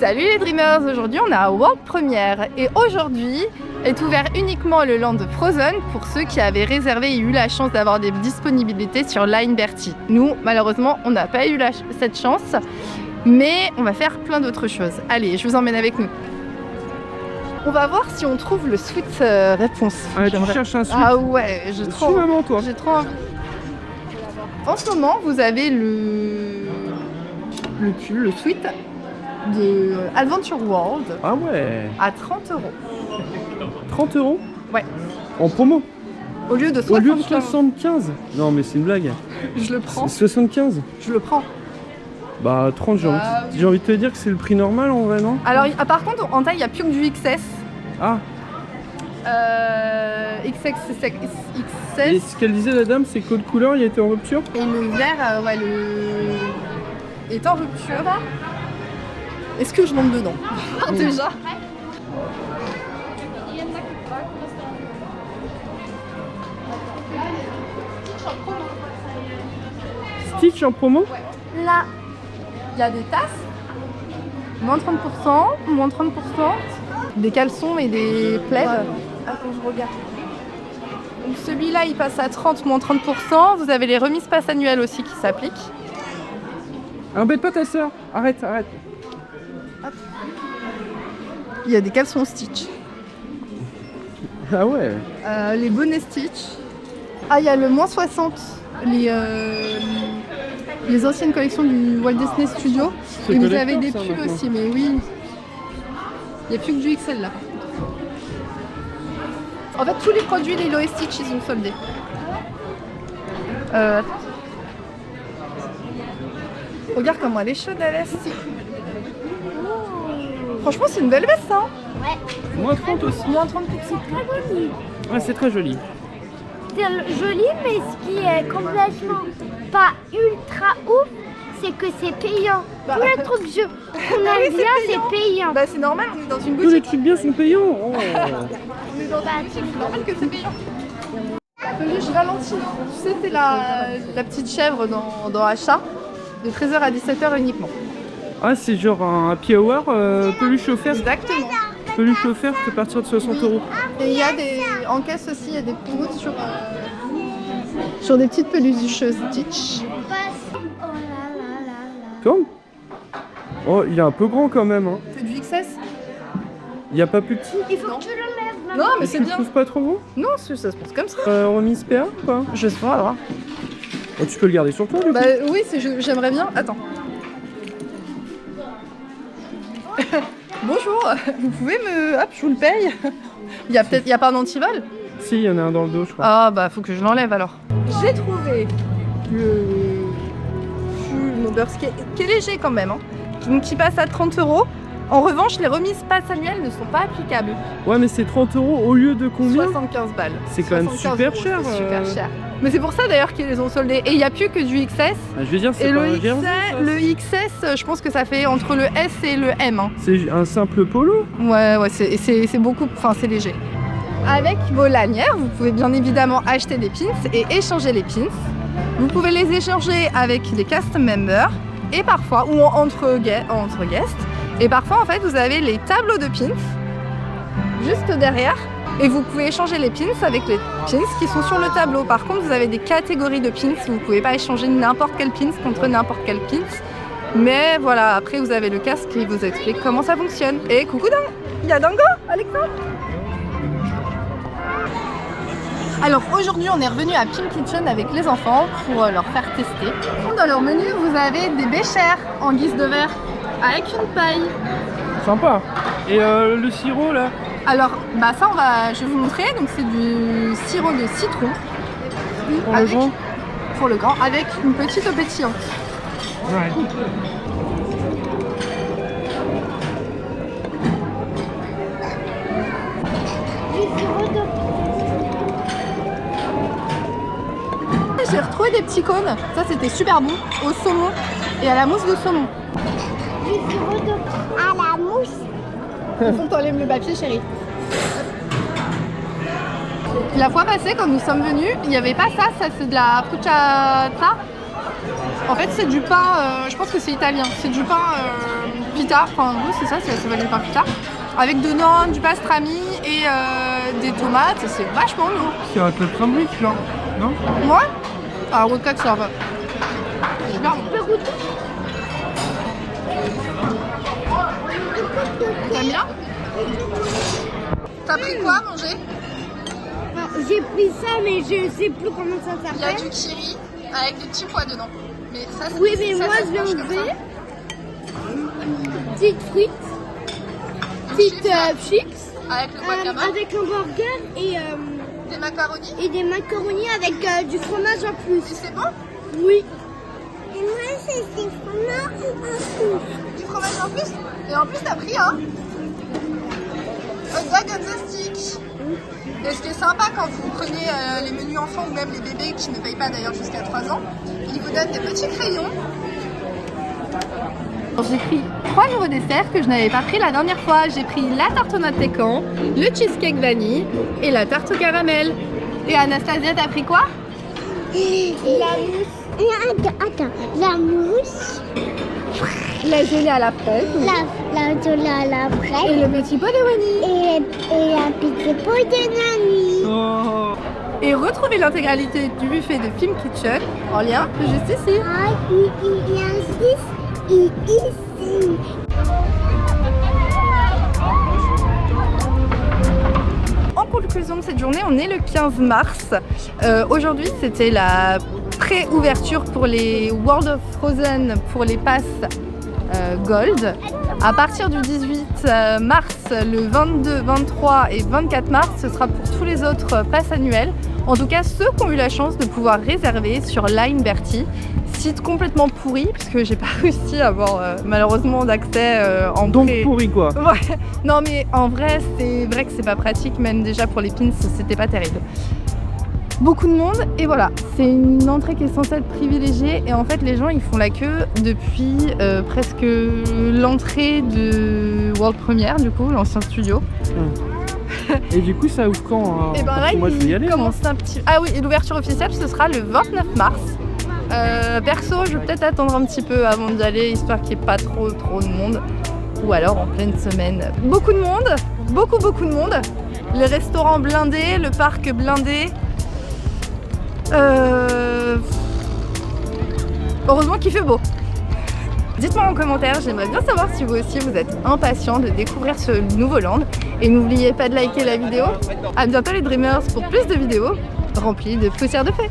Salut les Dreamers, aujourd'hui on est à World Premiere et aujourd'hui est ouvert uniquement le land Frozen pour ceux qui avaient réservé et eu la chance d'avoir des disponibilités sur Line Bertie. Nous, malheureusement, on n'a pas eu cette chance, mais on va faire plein d'autres choses. Allez, je vous emmène avec nous. On va voir si on trouve le sweet réponse. Ah, tu cherches un sweet? Ah ouais, j'ai trop envie. En ce moment, vous avez le sweet de Adventure World. Ah ouais. À 30 €. 30 €? Ouais. En promo? Au lieu de 75. Au lieu de 75? Non mais c'est une blague. Je le prends. 75? Je le prends. Bah 30, j'ai envie de te dire que c'est le prix normal en vrai, non? Alors par contre, en taille, il n'y a plus que du XS. Ah. XS. Et ce qu'elle disait la dame, c'est que de couleur, il a été en rupture? Et le vert, ouais, est en rupture. Est-ce que je monte dedans? Déjà. Stitch en promo? Ouais. Là, il y a des tasses. Moins 30%, moins 30%. Des caleçons et des plaids. Attends, je regarde. Donc celui-là, il passe à 30, moins 30%. Vous avez les remises pass annuelles aussi qui s'appliquent. Embête pas ta soeur. Arrête. Hop. Il y a des caleçons Stitch. Ah ouais. Les bonnets Stitch. Ah, il y a le moins 60. Les anciennes collections du Walt Disney Studio. Et vous avez des pulls aussi, mais oui. Il n'y a plus que du XL là. En fait, tous les produits Lilo et Stitch, ils sont soldés. Regarde comment elle est chaude, la veste. Franchement, c'est une belle veste, hein. Ouais. Moins 30 aussi. Moins 30%. C'est très joli. Ah, c'est très joli. C'est joli, mais ce qui est complètement pas ultra ouf, c'est que c'est payant. Tous les trucs qu'on aime bien, c'est payant. Bah, c'est normal, on est dans une Tous les boutique. trucs bien sont payants. Oh. On est dans une boutique, c'est normal que c'est payant. Je ralentis. Tu sais, c'est la petite chèvre dans Achat, de 13h à 17h uniquement. Ah, c'est genre un happy hour peluche offerte. Exactement. Peluche offerte à partir de 60 €. Et il y a en caisse aussi, il y a des promos sur des petites peluches Stitch. Comme? Oh, il est un peu grand quand même. Hein. C'est du XS? Il n'y a pas plus petit? Il faut que tu le lèves maintenant. Non, mais c'est Tu bien. trouves pas trop gros? Non, ça se passe comme ça. Remise PA ou pas? Je sais pas, alors. Oh, tu peux le garder sur toi, du coup? Bah oui, j'aimerais bien. Attends. Bonjour, vous pouvez me... Hop, je vous le paye. Il y a pas d'antivol? Si, il y en a un dans le dos, je crois. Ah bah faut que je l'enlève alors. J'ai trouvé le pull Mobbers qui est léger quand même, hein, donc qui passe à 30 €. En revanche, les remises pass annuelles ne sont pas applicables. Ouais, mais c'est 30 € au lieu de combien? 75 balles. C'est quand même 75 super €, cher. c'est super cher. Mais c'est pour ça d'ailleurs qu'ils les ont soldés. Et il n'y a plus que du XS. Ah, je veux dire, c'est Et pas le un jersey, ça. le XS, je pense que ça fait entre le S et le M. Hein. C'est un simple polo? Ouais, c'est beaucoup, enfin c'est léger. Avec vos lanières, vous pouvez bien évidemment acheter des pins et échanger les pins. Vous pouvez les échanger avec des custom members et parfois, ou entre guests. Et parfois, en fait, vous avez les tableaux de pins juste derrière. Et vous pouvez échanger les pins avec les pins qui sont sur le tableau. Par contre, vous avez des catégories de pins. Vous ne pouvez pas échanger n'importe quel pins contre n'importe quel pins. Mais voilà, après, vous avez le casque qui vous explique comment ça fonctionne. Et coucou Dingo! Il y a Dingo, Alexandre! Alors aujourd'hui, on est revenu à Pink Kitchen avec les enfants pour leur faire tester. Dans leur menu, vous avez des béchères en guise de verre avec une paille. Sympa. Et le sirop, là? Alors, bah ça, je vais vous montrer. Donc c'est du sirop de citron. Pour le grand? Pour le grand, avec une petite eau pétillante. Ouais. J'ai retrouvé des petits cônes. Ça, c'était super bon. Au saumon et à la mousse de saumon. À la mousse. Il faut que t'enlèves le papier, chérie. La fois passée, quand nous sommes venus, il n'y avait pas ça, c'est de la bruschetta. En fait, c'est du pain, je pense que c'est italien, c'est du pain pita, enfin en gros c'est ça s'appelle des papita. Avec dedans du pastrami et des tomates, c'est vachement lourd. C'est un club sandwich là, non? Moi, à Roca ça va. Super bon. T'aimes bien? T'as pris quoi à manger? J'ai pris ça, mais je sais plus comment ça Il y a s'appelle. du kiri avec des petits pois dedans. Mais ça, c'est Oui, mais ça, moi ça se je l'ai mange comme enlevé. ça. Petites frites, petites chips, Avec le guacamole, avec un burger des macaronis. et des macaronis avec du fromage en plus. Et c'est bon? Oui. Et moi, c'est du fromage en plus. Du fromage en plus? Et en plus, t'as pris un hot dog on the stick. Et ce qui est sympa quand vous prenez les menus enfants ou même les bébés qui ne payent pas d'ailleurs jusqu'à 3 ans, ils vous donnent des petits crayons. J'ai pris 3 nouveaux desserts que je n'avais pas pris la dernière fois. J'ai pris la tarte aux noix de pécan, le cheesecake vanille et la tarte au caramel. Et Anastasia, t'as pris quoi? La mousse. Attends, la mousse, La gelée à la fraise la gelée à la et fraise le petit pot de vanille. et la petite pot de vanille. Oh. Et retrouvez l'intégralité du buffet de Film Kitchen en lien juste ici. Ah, il y a ici. En conclusion de cette journée, on est le 15 mars. Aujourd'hui, c'était la pré-ouverture pour les World of Frozen pour les passes Gold. À partir du 18 mars, le 22, 23 et 24 mars, ce sera pour tous les autres passes annuelles. En tout cas, ceux qui ont eu la chance de pouvoir réserver sur Line Bertie, site complètement pourri puisque j'ai pas réussi à avoir malheureusement d'accès en Donc pré. pourri quoi. Ouais. Non mais en vrai, c'est vrai que c'est pas pratique, même déjà pour les pins, c'était pas terrible. Beaucoup de monde et voilà, c'est une entrée qui est censée être privilégiée et en fait les gens ils font la queue depuis presque l'entrée de World Premiere du coup, l'ancien studio. Et du coup ça ouvre quand hein? Et ben Parce là que moi je vais y il aller. commence un petit... Ah oui, et l'ouverture officielle ce sera le 29 mars. Perso, je vais peut-être attendre un petit peu avant d'y aller histoire qu'il n'y ait pas trop de monde. Ou alors en pleine semaine. Beaucoup de monde, beaucoup de monde. Les restaurants blindés, le parc blindé. Heureusement qu'il fait beau. Dites-moi en commentaire, j'aimerais bien savoir si vous aussi vous êtes impatient de découvrir ce nouveau land. Et n'oubliez pas de liker la vidéo. A bientôt les Dreamers pour plus de vidéos remplies de poussière de fée.